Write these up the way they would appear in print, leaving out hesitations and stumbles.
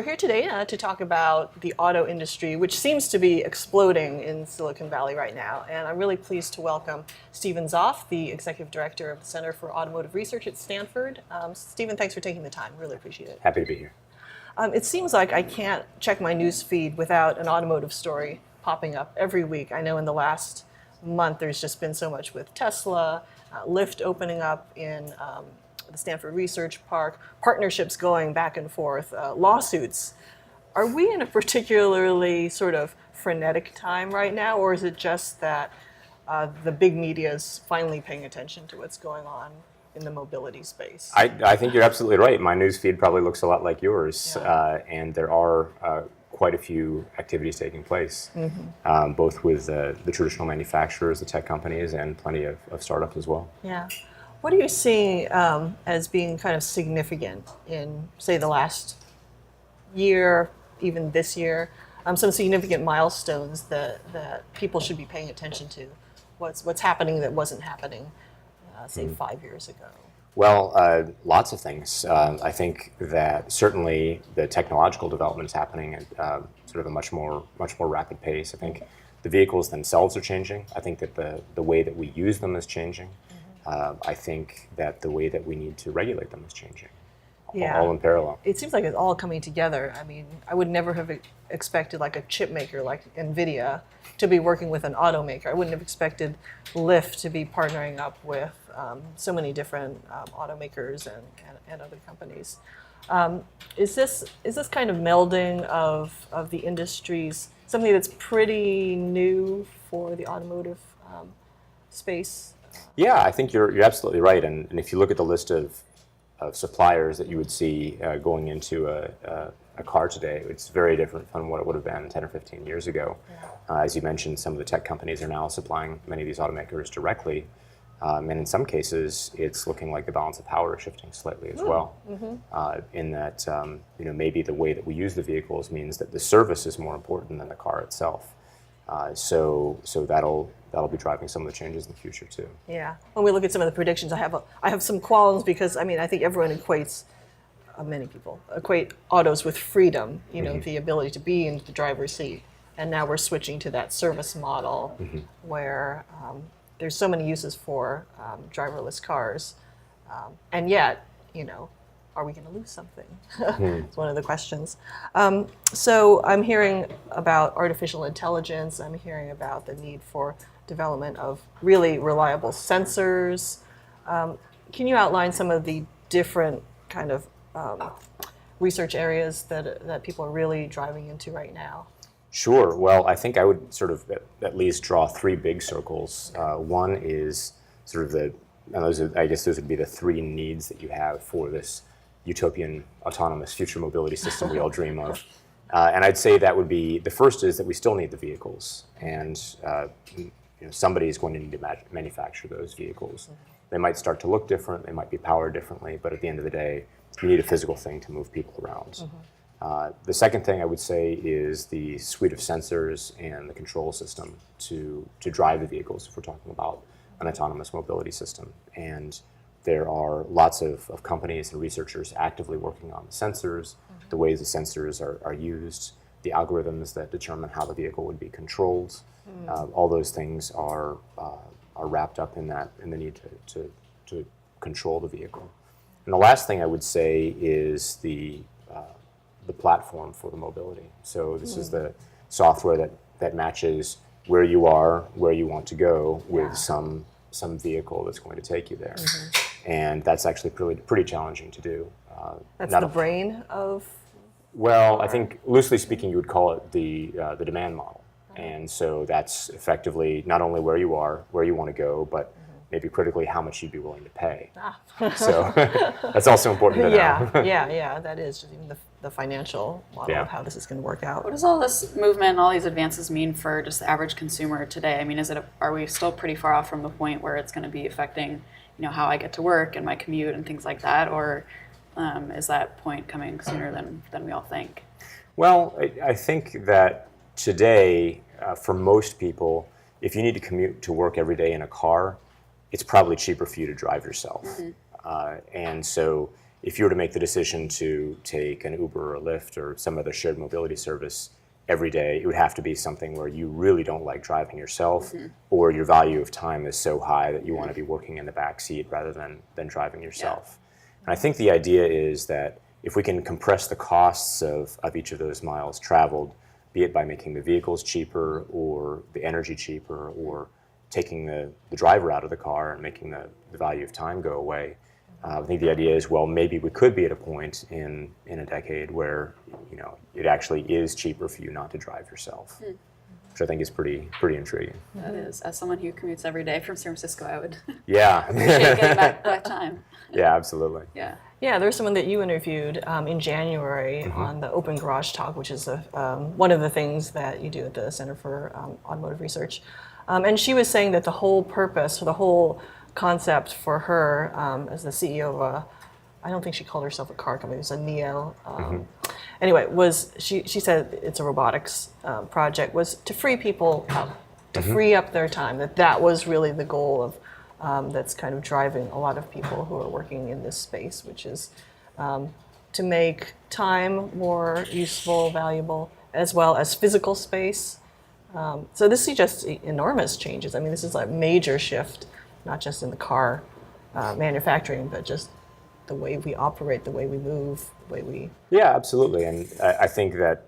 here today to talk about the auto industry, which seems to be exploding in Silicon Valley right now. And I'm really pleased to welcome Stephen Zoepf, the Executive Director of the Center for Automotive Research at Stanford. Stephen, thanks for taking the time. Really appreciate it. Happy to be here. It seems like I can't check my news feed without an automotive story popping up every week. I know in the last month there's just been so much with Tesla, Lyft opening up in the Stanford Research Park, partnerships going back and forth, lawsuits. Are we in a particularly sort of frenetic time right now, or is it just that the big media is finally paying attention to what's going on in the mobility space? I think you're absolutely right. My news feed probably looks a lot like yours, and there are quite a few activities taking place, both with the traditional manufacturers, the tech companies, and plenty of startups as well. Yeah. What are you seeing as being kind of significant in, say, the last year, even this year? Some significant milestones that people should be paying attention to. What's happening that wasn't happening, say, 5 years ago? Well, lots of things. I think that certainly the technological development is happening at sort of a much more rapid pace. I think the vehicles themselves are changing. I think that the way that we use them is changing. I think that the way that we need to regulate them is changing, all in parallel. It seems like it's all coming together. I mean, I would never have expected like a chip maker like NVIDIA to be working with an automaker. I wouldn't have expected Lyft to be partnering up with so many different automakers and other companies. Is this kind of melding of the industries something that's pretty new for the automotive space? Yeah, I think you're absolutely right. And if you look at the list of suppliers that you would see going into a car today, it's very different from what it would have been 10 or 15 years ago. As you mentioned, some of the tech companies are now supplying many of these automakers directly. And in some cases, it's looking like the balance of power is shifting slightly as well. In that, maybe the way that we use the vehicles means that the service is more important than the car itself. So that'll be driving some of the changes in the future too. Yeah. When we look at some of the predictions, I have some qualms because I think everyone equates, many people equate autos with freedom. The ability to be in the driver's seat, and now we're switching to that service model where there's so many uses for driverless cars, and yet, are we going to lose something? It's one of the questions. So I'm hearing about artificial intelligence. I'm hearing about the need for development of really reliable sensors. Can you outline some of the different kind of research areas that people are really driving into right now? Sure. Well, I think I would sort of at least draw three big circles. One is sort of I guess those would be the three needs that you have for this utopian autonomous future mobility system we all dream of. And I'd say that would be, the first is that we still need the vehicles, and somebody is going to need to manufacture those vehicles. They might start to look different, they might be powered differently, but at the end of the day, you need a physical thing to move people around. The second thing I would say is the suite of sensors and the control system to drive the vehicles, if we're talking about an autonomous mobility system. And there are lots of companies and researchers actively working on the sensors, the ways the sensors are used, the algorithms that determine how the vehicle would be controlled. All those things are wrapped up in the need to control the vehicle. And the last thing I would say is the platform for the mobility. So this is the software that matches where you are, where you want to go, with some vehicle that's going to take you there. And that's actually pretty challenging to do. That's the brain of? Well, I think loosely speaking, you would call it the demand model. And so that's effectively not only where you are, where you want to go, but maybe critically how much you'd be willing to pay. So that's also important to know. Yeah, that is just even the financial model of how this is going to work out. What does all this movement and all these advances mean for just the average consumer today? I mean, are we still pretty far off from the point where it's going to be affecting how I get to work and my commute and things like that, or is that point coming sooner than we all think? Well, I think that today, for most people, if you need to commute to work every day in a car, it's probably cheaper for you to drive yourself. And so if you were to make the decision to take an Uber or a Lyft or some other shared mobility service every day, it would have to be something where you really don't like driving yourself, or your value of time is so high that you want to be working in the back seat rather than driving yourself. And I think the idea is that if we can compress the costs of each of those miles traveled, be it by making the vehicles cheaper or the energy cheaper or taking the driver out of the car and making the value of time go away, I think the idea is, well, maybe we could be at a point in a decade where, you know, it actually is cheaper for you not to drive yourself, which I think is pretty intriguing. That is. As someone who commutes every day from San Francisco, I would Yeah. appreciate getting back that time. Yeah, absolutely. Yeah. Yeah, there's someone that you interviewed in January on the Open Garage Talk, which is one of the things that you do at the Center for Automotive Research. And she was saying that the whole purpose, or the whole concept for her as the CEO of I don't think she called herself a car company, it was a Neo. Anyway, she said it's a robotics project, was to free people up, to free up their time, that was really the goal of that's kind of driving a lot of people who are working in this space, which is to make time more useful, valuable, as well as physical space. So this is just enormous changes. I mean, this is a major shift, not just in the car manufacturing, but just the way we operate, the way we move, the way we... Yeah, absolutely. And I think that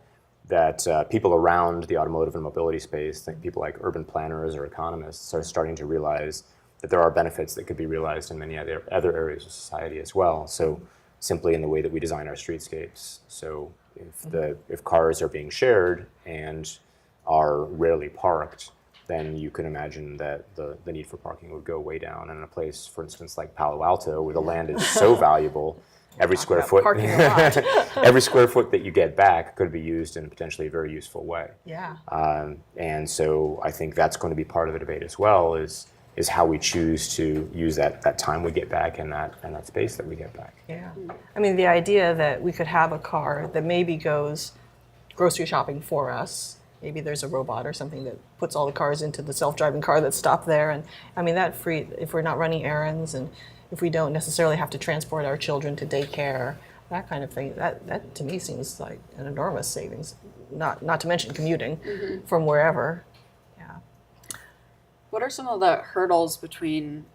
people around the automotive and mobility space, think people like urban planners or economists, are starting to realize that there are benefits that could be realized in many other areas of society as well. So simply in the way that we design our streetscapes. So if cars are being shared and are rarely parked, then you can imagine that the need for parking would go way down. And in a place, for instance, like Palo Alto, where the land is so valuable, every square foot every square foot that you get back could be used in potentially a very useful way. Yeah. And so I think that's going to be part of the debate as well, is how we choose to use that time we get back and that space that we get back. Yeah. I mean, the idea that we could have a car that maybe goes grocery shopping for us. Maybe there's a robot or something that puts all the cars into the self-driving car that's stopped there. And I mean, if we're not running errands and if we don't necessarily have to transport our children to daycare, that kind of thing, that to me seems like an enormous savings, not to mention commuting from wherever. Yeah. What are some of the hurdles between,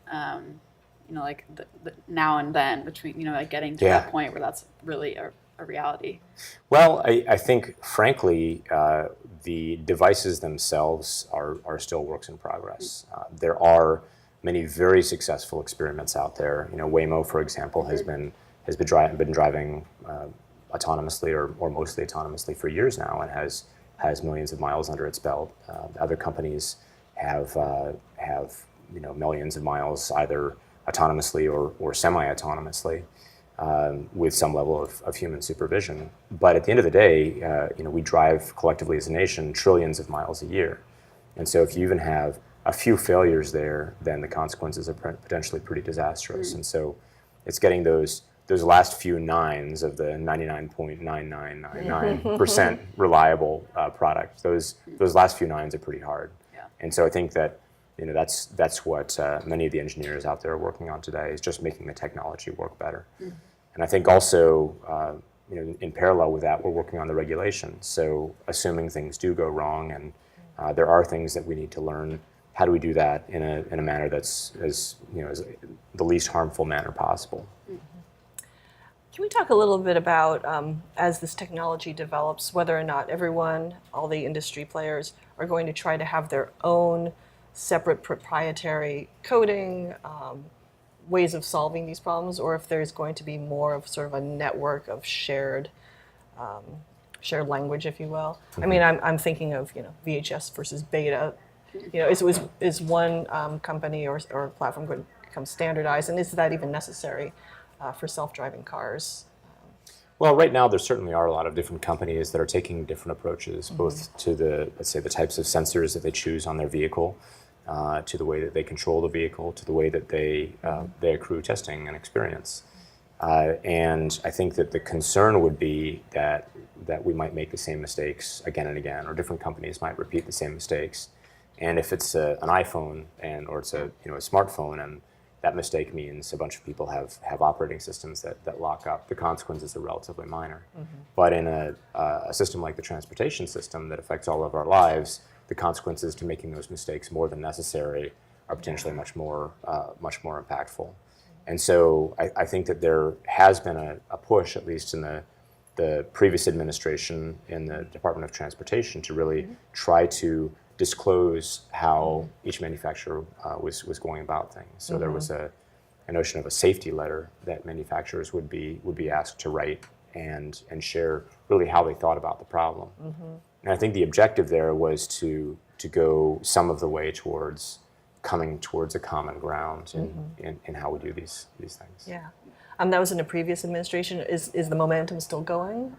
like the now and then, between, like getting to that point where that's really a reality? Well, I think, frankly, the devices themselves are still works in progress. There are many very successful experiments out there. Waymo, for example, has been driving autonomously or mostly autonomously for years now, and has millions of miles under its belt. Other companies have millions of miles either autonomously or semi-autonomously. With some level of human supervision. But at the end of the day, we drive collectively as a nation trillions of miles a year. And so if you even have a few failures there, then the consequences are potentially pretty disastrous. And so it's getting those last few nines of the 99.9999% reliable product. Those last few nines are pretty hard. Yeah. And so I think that that's what many of the engineers out there are working on today, is just making the technology work better. And I think also, in parallel with that, we're working on the regulation. So assuming things do go wrong and there are things that we need to learn, how do we do that in a manner that's as the least harmful manner possible? Can we talk a little bit about, as this technology develops, whether or not all the industry players, are going to try to have their own separate proprietary coding, ways of solving these problems, or if there's going to be more of sort of a network of shared language, if you will. I mean, I'm thinking of VHS versus Beta. Is one company or platform going to become standardized, and is that even necessary for self-driving cars? Well, right now there certainly are a lot of different companies that are taking different approaches, both to the types of sensors that they choose on their vehicle, to the way that they control the vehicle, to the way that they accrue testing and experience. And I think that the concern would be that we might make the same mistakes again and again, or different companies might repeat the same mistakes. And if it's an iPhone or it's a smartphone, that mistake means a bunch of people have operating systems that lock up. The consequences are relatively minor. But in a system like the transportation system that affects all of our lives, the consequences to making those mistakes more than necessary are potentially much more impactful. And so I think that there has been a push, at least in the previous administration in the Department of Transportation, to really try to disclose how each manufacturer was going about things. So there was a notion of a safety letter that manufacturers would be asked to write and share really how they thought about the problem. And I think the objective there was to go some of the way towards coming towards a common ground in how we do these things. Yeah. That was in a previous administration. Is the momentum still going?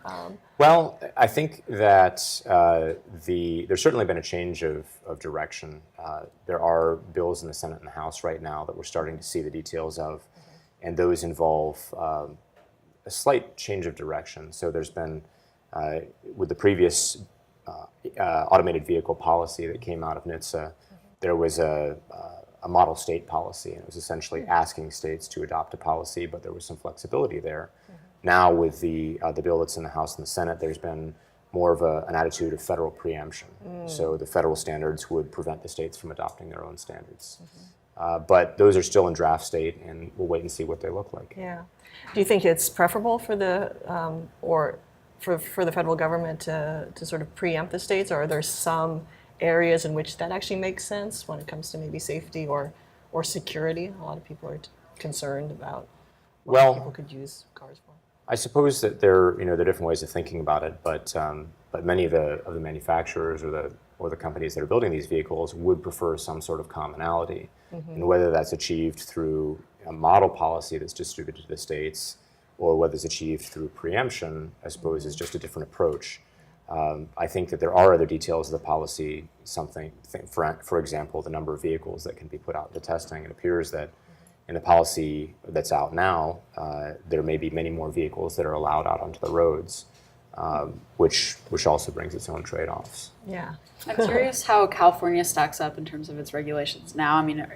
Well, I think that there's certainly been a change of direction. There are bills in the Senate and the House right now that we're starting to see the details of, and those involve a slight change of direction. So there's been, with the previous automated vehicle policy that came out of NHTSA, there was a model state policy, and it was essentially asking states to adopt a policy, but there was some flexibility there. Now with the bill that's in the House and the Senate, there's been more of an attitude of federal preemption. So the federal standards would prevent the states from adopting their own standards. But those are still in draft state, and we'll wait and see what they look like. Yeah. Do you think it's preferable for the for the federal government to sort of preempt the states, or are there some areas in which that actually makes sense when it comes to maybe safety or security? A lot of people are concerned about what people could use cars for. I suppose that there are different ways of thinking about it, but many of the manufacturers or the companies that are building these vehicles would prefer some sort of commonality, and whether that's achieved through a model policy that's distributed to the states, or whether it's achieved through preemption, I suppose, is just a different approach. I think that there are other details of the policy, for example, the number of vehicles that can be put out into testing. It appears that in the policy that's out now, there may be many more vehicles that are allowed out onto the roads, which also brings its own trade-offs. Yeah. I'm curious how California stacks up in terms of its regulations now. I mean,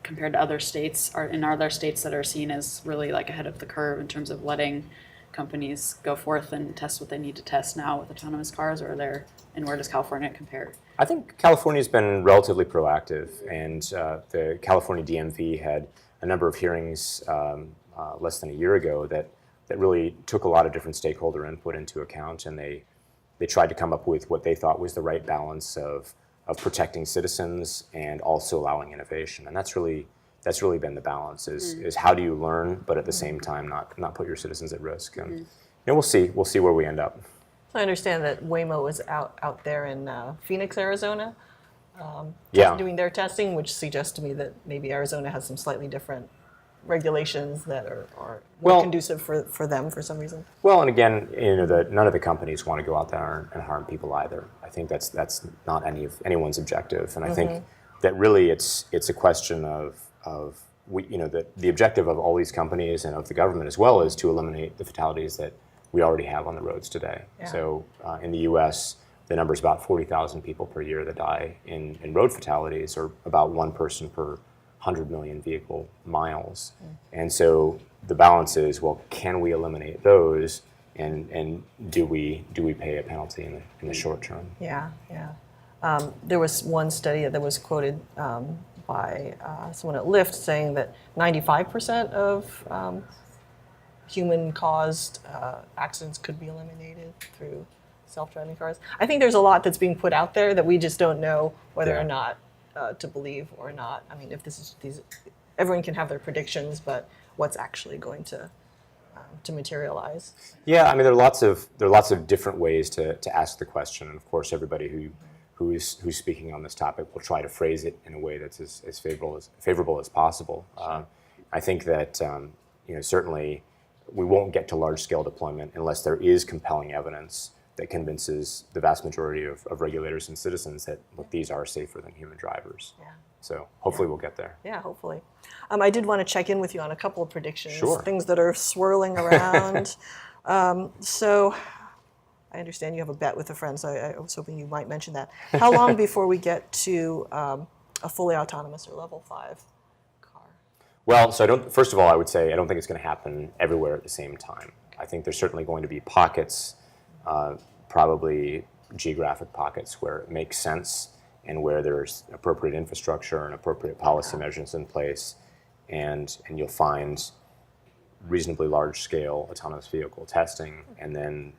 compared to other states, are there states that are seen as really like ahead of the curve in terms of letting companies go forth and test what they need to test now with autonomous cars, and where does California compare? I think California's been relatively proactive, and the California DMV had a number of hearings less than a year ago that really took a lot of different stakeholder input into account, and they tried to come up with what they thought was the right balance of protecting citizens and also allowing innovation. And that's really been the balance, is how do you learn, but at the same time not put your citizens at risk. And we'll see where we end up. So I understand that Waymo was out there in Phoenix, Arizona, doing their testing, which suggests to me that maybe Arizona has some slightly different regulations that are more conducive for them for some reason. Well, and again, none of the companies want to go out there and harm people either. I think that's not anyone's objective, and I think that really it's a question of the objective of all these companies and of the government as well is to eliminate the fatalities that we already have on the roads today. Yeah. So in the U.S., the number is about 40,000 people per year that die in road fatalities, or about one person per 100 million vehicle miles. And so the balance is, well, can we eliminate those, and do we pay a penalty in the short term? Yeah. There was one study that was quoted by someone at Lyft saying that 95% of human-caused accidents could be eliminated through self-driving cars. I think there's a lot that's being put out there that we just don't know whether or not to believe or not. I mean, if everyone can have their predictions, but what's actually going to materialize? Yeah, I mean, there are lots of different ways to ask the question, and of course, everybody who's speaking on this topic will try to phrase it in a way that's as favorable as possible. I think that certainly we won't get to large-scale deployment unless there is compelling evidence that convinces the vast majority of regulators and citizens that, look, these are safer than human drivers. Yeah. So hopefully we'll get there. Yeah, hopefully. I did want to check in with you on a couple of predictions, sure, things that are swirling around. So I understand you have a bet with a friend, so I was hoping you might mention that. How long before we get to a fully autonomous or level 5 car? Well, so first of all, I would say I don't think it's going to happen everywhere at the same time. I think there's certainly going to be pockets, probably geographic pockets, where it makes sense and where there's appropriate infrastructure and appropriate policy measures in place, and you'll find reasonably large-scale autonomous vehicle testing and then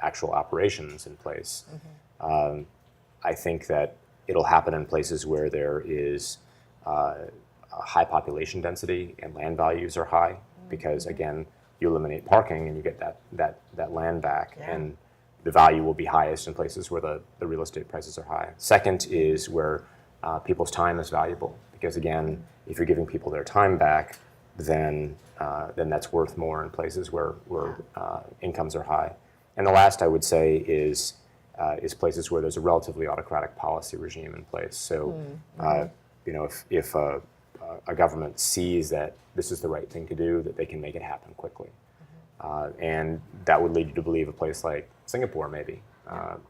actual operations in place. I think that it'll happen in places where there is a high population density and land values are high, because again, you eliminate parking and you get that land back, and the value will be highest in places where the real estate prices are high. Second is where people's time is valuable, because again, if you're giving people their time back, then that's worth more in places where incomes are high. And the last I would say is places where there's a relatively autocratic policy regime in place. So, if a government sees that this is the right thing to do, that they can make it happen quickly. And that would lead you to believe a place like Singapore, maybe,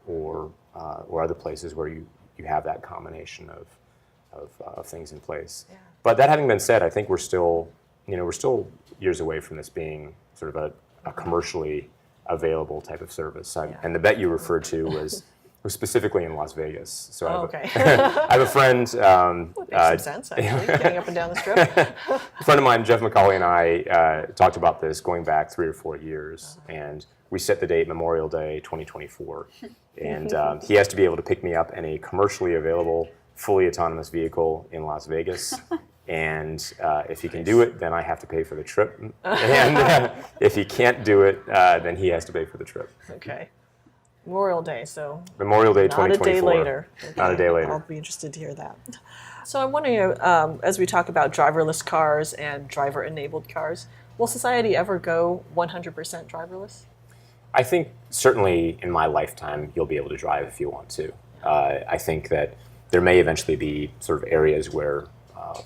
or other places where you have that combination of things in place. Yeah. But that having been said, I think we're still years away from this being sort of a commercially available type of service. And the bet you referred to was specifically in Las Vegas. So I have a friend. Makes some sense, actually, getting up and down the strip. A friend of mine, Jeff McCauley, and I talked about this going back 3 or 4 years, and we set the date Memorial Day 2024. And he has to be able to pick me up in a commercially available, fully autonomous vehicle in Las Vegas. And if he can do it, then I have to pay for the trip. And if he can't do it, then he has to pay for the trip. Okay. Memorial Day, so Memorial Day 2024. Not a day later. Okay. Not a day later. I'll be interested to hear that. So I'm wondering, as we talk about driverless cars and driver-enabled cars, will society ever go 100% driverless? I think certainly in my lifetime you'll be able to drive if you want to. I think that there may eventually be sort of areas where,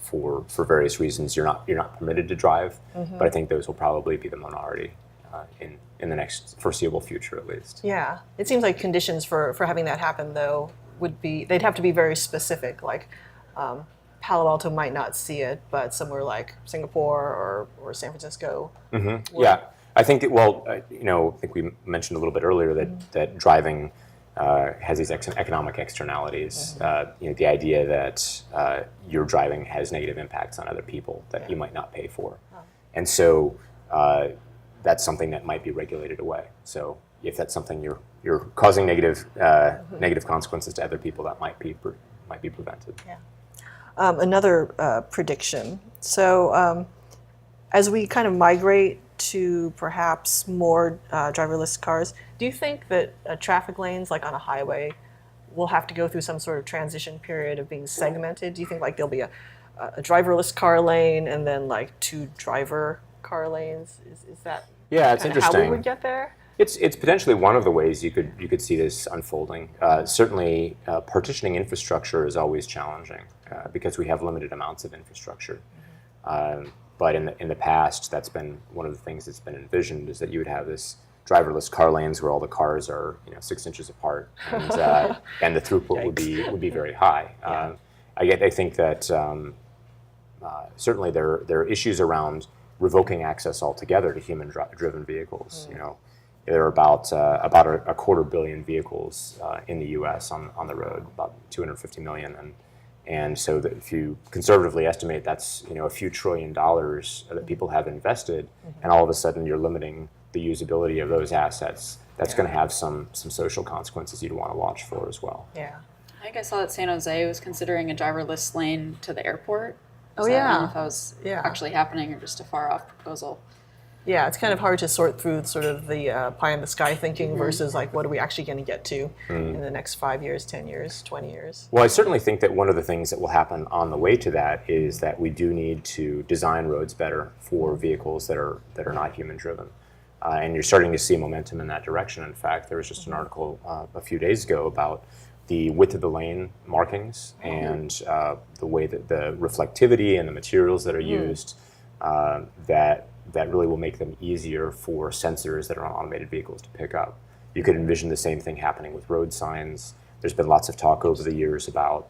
for various reasons, you're not permitted to drive, but I think those will probably be the minority in the next foreseeable future, at least. Yeah, it seems like conditions for having that happen, though, they'd have to be very specific. Like Palo Alto might not see it, but somewhere like Singapore or San Francisco. Yeah, I think I think we mentioned a little bit earlier that driving has these economic externalities. The idea that your driving has negative impacts on other people that you might not pay for, and so. That's something that might be regulated away. So if that's something you're causing negative consequences to other people, that might be prevented. Yeah. Another prediction. So as we kind of migrate to perhaps more driverless cars, do you think that traffic lanes, like on a highway, will have to go through some sort of transition period of being segmented? Do you think like there'll be a driverless car lane and then like 2 driver car lanes? Is that it's interesting. How we would get there? It's potentially one of the ways you could see this unfolding. Certainly, partitioning infrastructure is always challenging because we have limited amounts of infrastructure. But in the past, that's been one of the things that's been envisioned, is that you would have this driverless car lanes where all the cars are 6 inches apart, and the throughput would be very high. I think that certainly there are issues around revoking access altogether to human-driven vehicles. There are about 250 million vehicles in the U.S. on the road, about 250 million, and so that if you conservatively estimate that's a few $1 trillion that people have invested, and all of a sudden you're limiting the usability of those assets, that's going to have some social consequences you'd want to watch for as well. Yeah, I think I saw that San Jose was considering a driverless lane to the airport. I don't know if that was actually happening or just a far-off proposal. Yeah, it's kind of hard to sort through sort of the pie in the sky thinking versus like what are we actually going to get to in the next 5 years, 10 years, 20 years. Well, I certainly think that one of the things that will happen on the way to that is that we do need to design roads better for vehicles that are not human-driven. And you're starting to see momentum in that direction. In fact, there was just an article a few days ago about the width of the lane markings and the way that the reflectivity and the materials that are used that really will make them easier for sensors that are on automated vehicles to pick up. You could envision the same thing happening with road signs. There's been lots of talk over the years about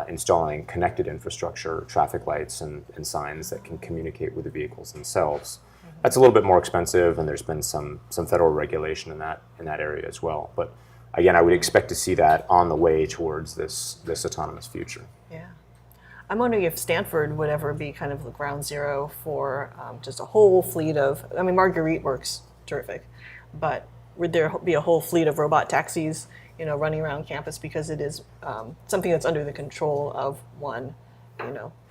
installing connected infrastructure, traffic lights and signs that can communicate with the vehicles themselves. That's a little bit more expensive, and there's been some federal regulation in that area as well. But again, I would expect to see that on the way towards this autonomous future. Yeah. I'm wondering if Stanford would ever be kind of the ground zero for just a whole fleet of, I mean, Marguerite works terrific, but would there be a whole fleet of robot taxis, running around campus, because it is something that's under the control of one,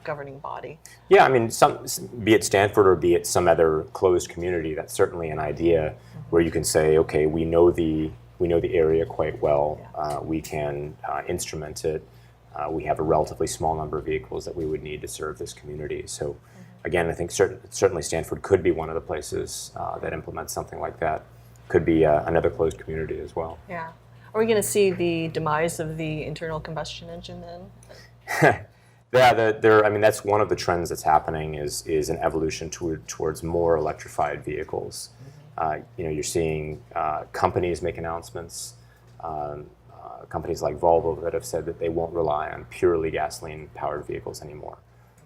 governing body? Yeah, I mean, be it Stanford or be it some other closed community, that's certainly an idea where you can say, okay, we know the area quite well. We can instrument it. We have a relatively small number of vehicles that we would need to serve this community. So, again, I think certainly Stanford could be one of the places that implements something like that. Could be another closed community as well. Yeah. Are we going to see the demise of the internal combustion engine then? Yeah, I mean, that's one of the trends that's happening is an evolution towards more electrified vehicles. You're seeing companies make announcements, companies like Volvo that have said that they won't rely on purely gasoline-powered vehicles anymore.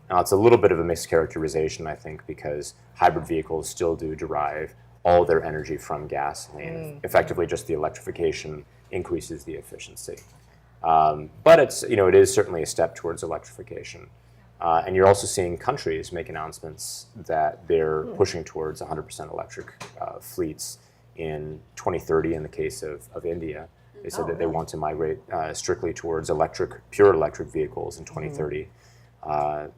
Now, it's a little bit of a mischaracterization, I think, because hybrid vehicles still do derive all their energy from gasoline. Effectively, just the electrification increases the efficiency. But it is certainly a step towards electrification. And you're also seeing countries make announcements that they're pushing towards 100% electric fleets in 2030 in the case of India. They said that they want to migrate strictly towards pure electric vehicles in 2030.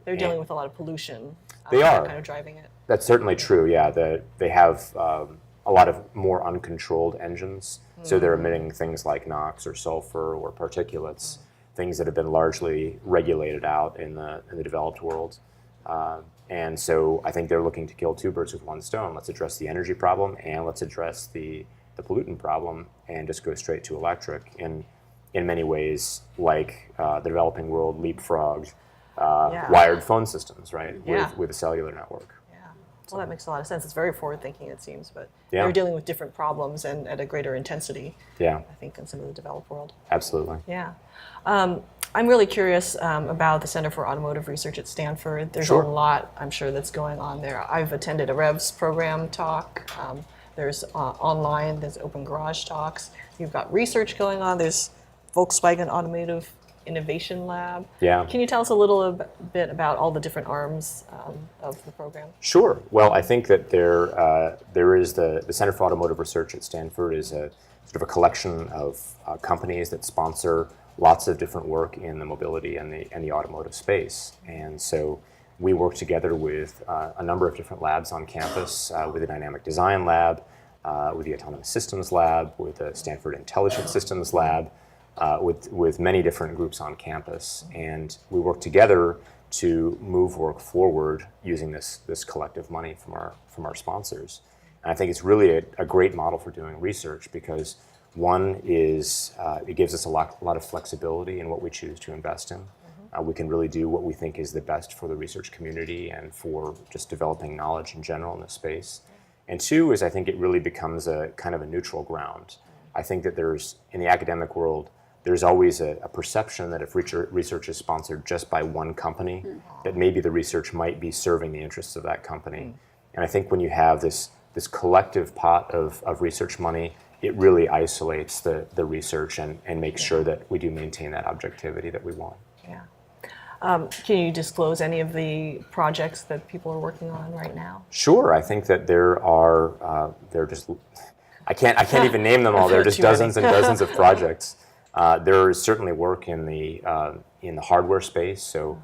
They're dealing with a lot of pollution. They are. Kind of driving it. That's certainly true, yeah. They have a lot of more uncontrolled engines, so they're emitting things like NOx or sulfur or particulates, things that have been largely regulated out in the developed world. And so I think they're looking to kill two birds with one stone. Let's address the energy problem, and let's address the pollutant problem, and just go straight to electric. In many ways, like the developing world leapfrogged wired phone systems, right, with a cellular network. Well, that makes a lot of sense. It's very forward-thinking, it seems, but Yeah. they're dealing with different problems and at a greater intensity, Yeah, I think, in some of the developed world. absolutely. Yeah. I'm really curious about the Center for Automotive Research at Stanford. There's Sure. a lot, I'm sure, that's going on there. I've attended a REVS program talk. There's online, there's open garage talks. You've got research going on. There's Volkswagen Automotive Innovation Lab. Yeah. Can you tell us a little bit about all the different arms of the program? Sure. Well, I think that there is the Center for Automotive Research at Stanford is a sort of a collection of companies that sponsor lots of different work in the mobility and the automotive space. And so we work together with a number of different labs on campus, with the Dynamic Design Lab, with the Autonomous Systems Lab, with the Stanford Intelligent Systems Lab, with many different groups on campus. And we work together to move work forward using this collective money from our sponsors. And I think it's really a great model for doing research because one is it gives us a lot of flexibility in what we choose to invest in. We can really do what we think is the best for the research community and for just developing knowledge in general in this space. And two is I think it really becomes a kind of a neutral ground. I think that in the academic world, there's always a perception that if research is sponsored just by one company, that maybe the research might be serving the interests of that company. And I think when you have this collective pot of research money, it really isolates the research and makes sure that we do maintain that objectivity that we want. Yeah. Can you disclose any of the projects that people are working on right now? Sure. I think that there are I can't even name them all. There are just dozens and dozens of projects. There is certainly work in the hardware space. So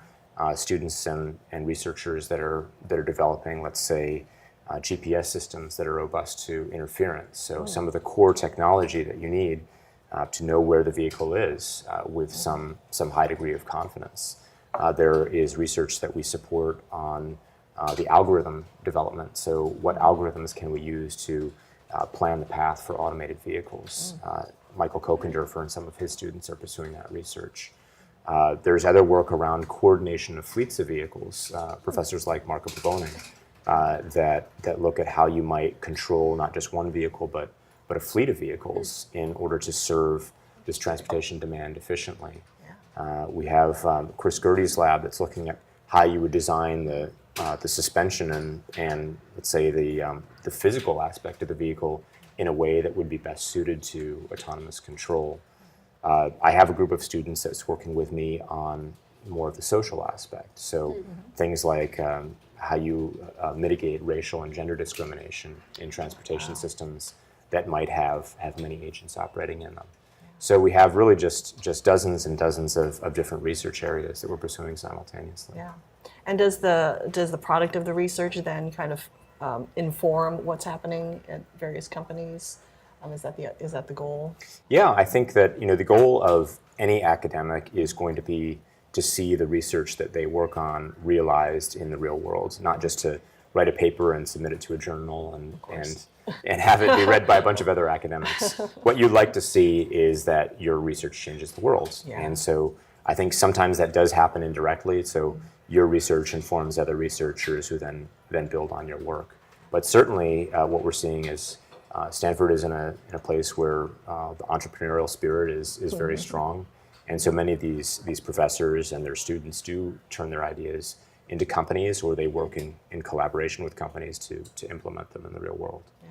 students and researchers that are developing, let's say, GPS systems that are robust to interference. So some of the core technology that you need to know where the vehicle is with some high degree of confidence. There is research that we support on the algorithm development. So what algorithms can we use to plan the path for automated vehicles? Michael Kochender and some of his students are pursuing that research. There's other work around coordination of fleets of vehicles. Professors like Marco Pavone that look at how you might control not just one vehicle but a fleet of vehicles in order to serve this transportation demand efficiently. We have Chris Gertie's lab that's looking at how you would design the suspension and let's say the physical aspect of the vehicle in a way that would be best suited to autonomous control. I have a group of students that's working with me on more of the social aspect. So things like how you mitigate racial and gender discrimination in transportation systems that might have many agents operating in them. So we have really just dozens and dozens of different research areas that we're pursuing simultaneously. Yeah. And does the product of the research then kind of inform what's happening at various companies? Is that the goal? Yeah, I think that the goal of any academic is going to be to see the research that they work on realized in the real world, not just to write a paper and submit it to a journal and have it be read by a bunch of other academics. What you'd like to see is that your research changes the world. Yeah. And so I think sometimes that does happen indirectly. So your research informs other researchers who then build on your work. But certainly what we're seeing is Stanford is in a place where the entrepreneurial spirit is very strong. And so many of these professors and their students do turn their ideas into companies, or they work in collaboration with companies to implement them in the real world. Yeah.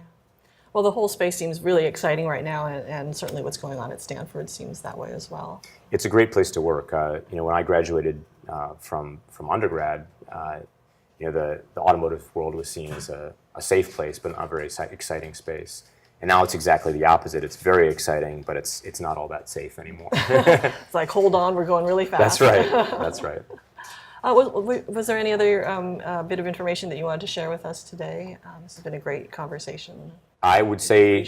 Well, the whole space seems really exciting right now, and certainly what's going on at Stanford seems that way as well. It's a great place to work. When I graduated from undergrad, the automotive world was seen as a safe place, but not a very exciting space. And now it's exactly the opposite. It's very exciting, but it's not all that safe anymore. It's like, hold on, we're going really fast. That's right. That's right. Was there any other bit of information that you wanted to share with us today? This has been a great conversation. I would say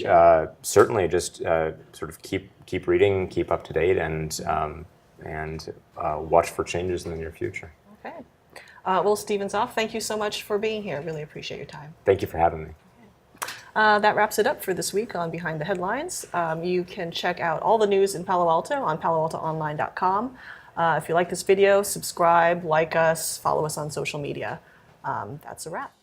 certainly just sort of keep reading, keep up to date, and watch for changes in the near future. Okay. Well, Stephen Zoepf, thank you so much for being here. Really appreciate your time. Thank you for having me. That wraps it up for this week on Behind the Headlines. You can check out all the news in Palo Alto on paloaltoonline.com. If you like this video, subscribe, like us, follow us on social media. That's a wrap.